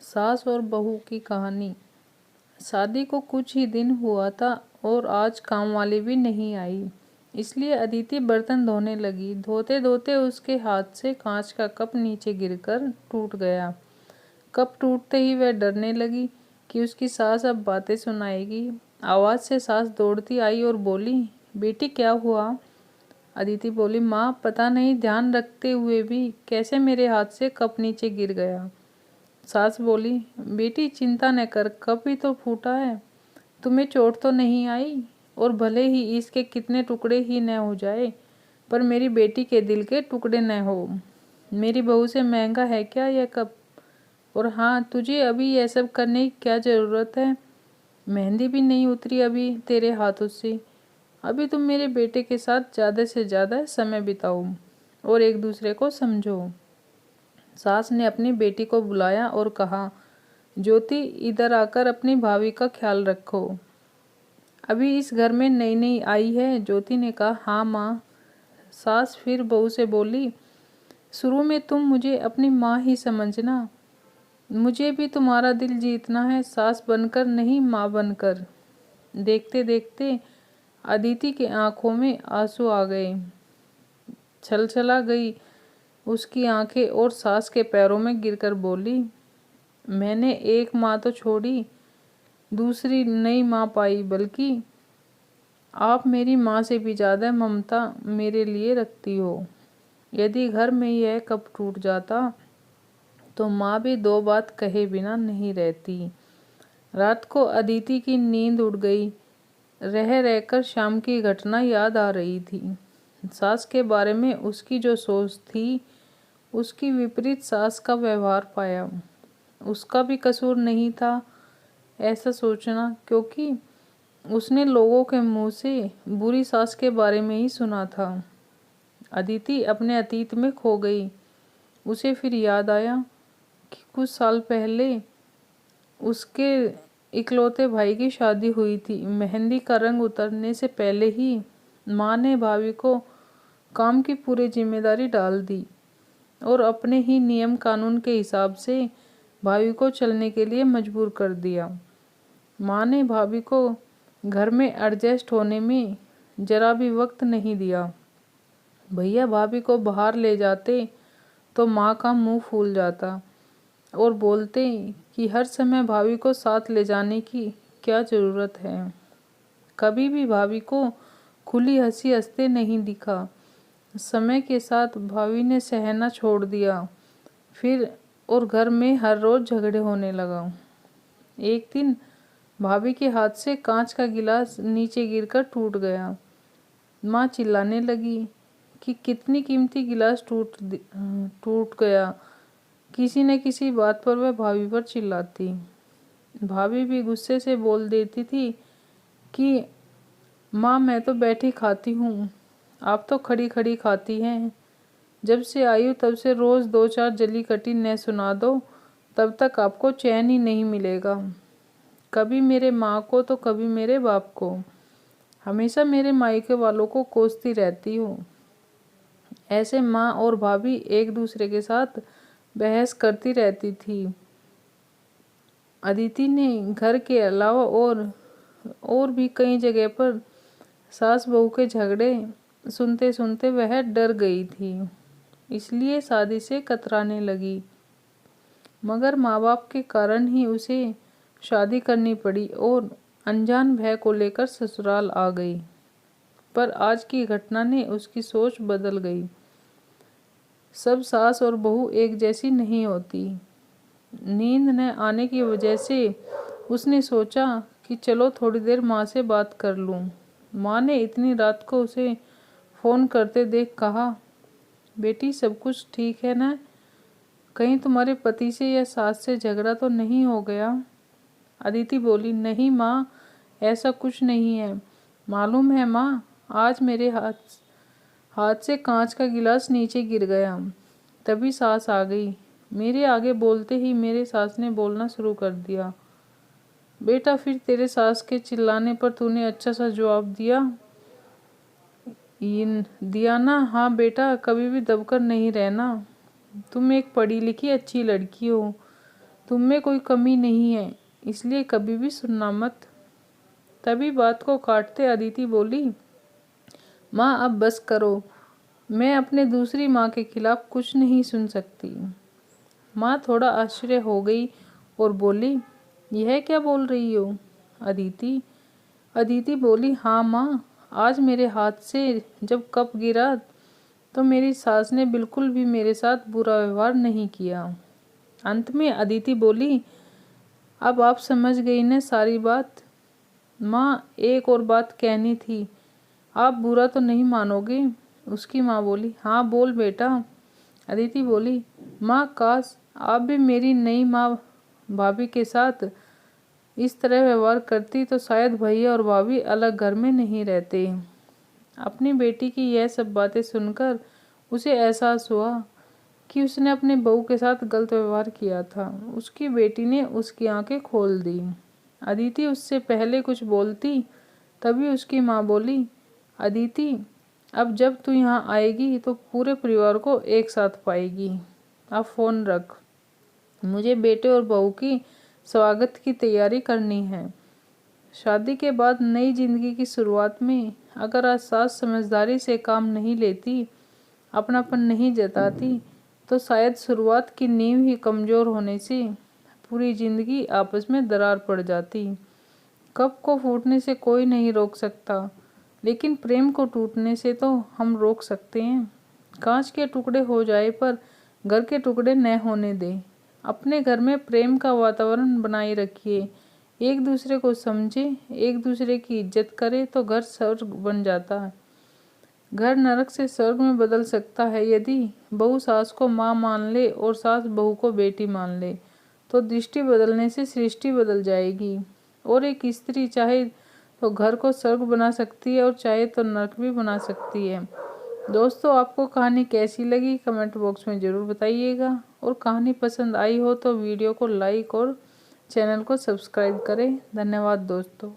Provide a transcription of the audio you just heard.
सास और बहू की कहानी। शादी को कुछ ही दिन हुआ था और आज काम वाली भी नहीं आई, इसलिए अदिति बर्तन धोने लगी। धोते धोते उसके हाथ से कांच का कप नीचे गिरकर टूट गया। कप टूटते ही वह डरने लगी कि उसकी सास अब बातें सुनाएगी। आवाज़ से सास दौड़ती आई और बोली, बेटी क्या हुआ? अदिति बोली, माँ पता नहीं ध्यान रखते हुए भी कैसे मेरे हाथ से कप नीचे गिर गया। सास बोली, बेटी चिंता न कर, कप ही तो फूटा है, तुम्हें चोट तो नहीं आई। और भले ही इसके कितने टुकड़े ही न हो जाए, पर मेरी बेटी के दिल के टुकड़े न हो। मेरी बहू से महंगा है क्या यह कप? और हाँ, तुझे अभी यह सब करने की क्या ज़रूरत है? मेहंदी भी नहीं उतरी अभी तेरे हाथों से। अभी तुम मेरे बेटे के साथ ज़्यादा से ज़्यादा समय बिताओ और एक दूसरे को समझो। सास ने अपनी बेटी को बुलाया और कहा, ज्योति इधर आकर अपनी भाभी का ख्याल रखो। अभी इस घर में नई नई आई है। ज्योति ने कहा, हाँ माँ। सास फिर बहू से बोली, शुरू में तुम मुझे अपनी माँ ही समझना, मुझे भी तुम्हारा दिल जीतना है, सास बनकर नहीं माँ बनकर। देखते देखते अदिति के आंखों में आंसू आ गए। छलछला गई उसकी आंखें और सास के पैरों में गिरकर बोली, मैंने एक माँ तो छोड़ी, दूसरी नई माँ पाई, बल्कि आप मेरी माँ से भी ज़्यादा ममता मेरे लिए रखती हो। यदि घर में यह कप टूट जाता तो माँ भी दो बात कहे बिना नहीं रहती। रात को अदिति की नींद उड़ गई। रह रहकर शाम की घटना याद आ रही थी। सास के बारे में उसकी जो सोच थी, उसकी विपरीत सास का व्यवहार पाया। उसका भी कसूर नहीं था ऐसा सोचना, क्योंकि उसने लोगों के मुंह से बुरी सास के बारे में ही सुना था। अदिति अपने अतीत में खो गई। उसे फिर याद आया कि कुछ साल पहले उसके इकलौते भाई की शादी हुई थी। मेहंदी का रंग उतरने से पहले ही माँ ने भाभी को काम की पूरी जिम्मेदारी डाल दी और अपने ही नियम कानून के हिसाब से भाभी को चलने के लिए मजबूर कर दिया। माँ ने भाभी को घर में एडजस्ट होने में जरा भी वक्त नहीं दिया। भैया भाभी को बाहर ले जाते तो माँ का मुंह फूल जाता और बोलते कि हर समय भाभी को साथ ले जाने की क्या ज़रूरत है। कभी भी भाभी को खुली हंसी हंसते नहीं दिखा। समय के साथ भाभी ने सहना छोड़ दिया फिर, और घर में हर रोज़ झगड़े होने लगा। एक दिन भाभी के हाथ से कांच का गिलास नीचे गिरकर टूट गया। माँ चिल्लाने लगी कि कितनी कीमती गिलास टूट गया। किसी न किसी बात पर वह भाभी पर चिल्लाती। भाभी भी गुस्से से बोल देती थी कि माँ मैं तो बैठी खाती हूँ, आप तो खड़ी खड़ी खाती हैं। जब से आई हूँ तब से रोज़ दो चार जली कटी न सुना दो, तब तक आपको चैन ही नहीं मिलेगा। कभी मेरे माँ को तो कभी मेरे बाप को, हमेशा मेरे मायके वालों को कोसती रहती हूँ। ऐसे माँ और भाभी एक दूसरे के साथ बहस करती रहती थी। अदिति ने घर के अलावा और भी कई जगह पर सास बहू के झगड़े सुनते सुनते वह डर गई थी, इसलिए शादी से कतराने लगी। मगर माँ बाप के कारण ही उसे शादी करनी पड़ी और अनजान भय को लेकर ससुराल आ गई। पर आज की घटना ने उसकी सोच बदल गई। सब सास और बहू एक जैसी नहीं होती। नींद न आने की वजह से उसने सोचा कि चलो थोड़ी देर माँ से बात कर लूँ। माँ ने इतनी रात को उसे फ़ोन करते देख कहा, बेटी सब कुछ ठीक है ना? कहीं तुम्हारे पति से या सास से झगड़ा तो नहीं हो गया? अदिति बोली, नहीं माँ, ऐसा कुछ नहीं है। मालूम है माँ, आज मेरे हाथ से कांच का गिलास नीचे गिर गया। तभी सास आ गई। मेरे आगे बोलते ही मेरे सास ने बोलना शुरू कर दिया, बेटा फिर तेरे सास के चिल्लाने पर तूने अच्छा सा जवाब दिया ना? हाँ बेटा, कभी भी दबकर नहीं रहना। तुम एक पढ़ी लिखी अच्छी लड़की हो, तुम में कोई कमी नहीं है, इसलिए कभी भी सुनना मत। तभी बात को काटते अदिति बोली, माँ अब बस करो, मैं अपने दूसरी माँ के खिलाफ कुछ नहीं सुन सकती। माँ थोड़ा आश्चर्य हो गई और बोली, यह क्या बोल रही हो अदिति? अदिति बोली, हाँ माँ, आज मेरे हाथ से जब कप गिरा तो मेरी सास ने बिल्कुल भी मेरे साथ बुरा व्यवहार नहीं किया। अंत में अदिति बोली, अब आप समझ गई न सारी बात? माँ एक और बात कहनी थी, आप बुरा तो नहीं मानोगे? उसकी माँ बोली, हाँ बोल बेटा। अदिति बोली, माँ काश आप भी मेरी नई माँ भाभी के साथ इस तरह व्यवहार करती तो शायद भैया और भाभी अलग घर में नहीं रहते। अपनी बेटी की यह सब बातें सुनकर उसे एहसास हुआ कि उसने अपने बहू के साथ गलत व्यवहार किया था। उसकी बेटी ने उसकी आंखें खोल दी। अदिति उससे पहले कुछ बोलती तभी उसकी माँ बोली, अदिति अब जब तू यहाँ आएगी तो पूरे परिवार को एक साथ पाएगी। अब फ़ोन रख, मुझे बेटे और बहू की स्वागत की तैयारी करनी है। शादी के बाद नई जिंदगी की शुरुआत में अगर आज सास समझदारी से काम नहीं लेती, अपनापन नहीं जताती, तो शायद शुरुआत की नींव ही कमज़ोर होने से पूरी जिंदगी आपस में दरार पड़ जाती। कप को फूटने से कोई नहीं रोक सकता, लेकिन प्रेम को टूटने से तो हम रोक सकते हैं। कांच के टुकड़े हो जाए पर घर के टुकड़े न होने दें। अपने घर में प्रेम का वातावरण बनाए रखिए, एक दूसरे को समझे, एक दूसरे की इज्जत करे तो घर स्वर्ग बन जाता है। घर नरक से स्वर्ग में बदल सकता है यदि बहू सास को माँ मान ले और सास बहू को बेटी मान ले, तो दृष्टि बदलने से सृष्टि बदल जाएगी। और एक स्त्री चाहे तो घर को स्वर्ग बना सकती है और चाहे तो नरक भी बना सकती है। दोस्तों, आपको कहानी कैसी लगी कमेंट बॉक्स में ज़रूर बताइएगा, और कहानी पसंद आई हो तो वीडियो को लाइक और चैनल को सब्सक्राइब करें। धन्यवाद दोस्तों।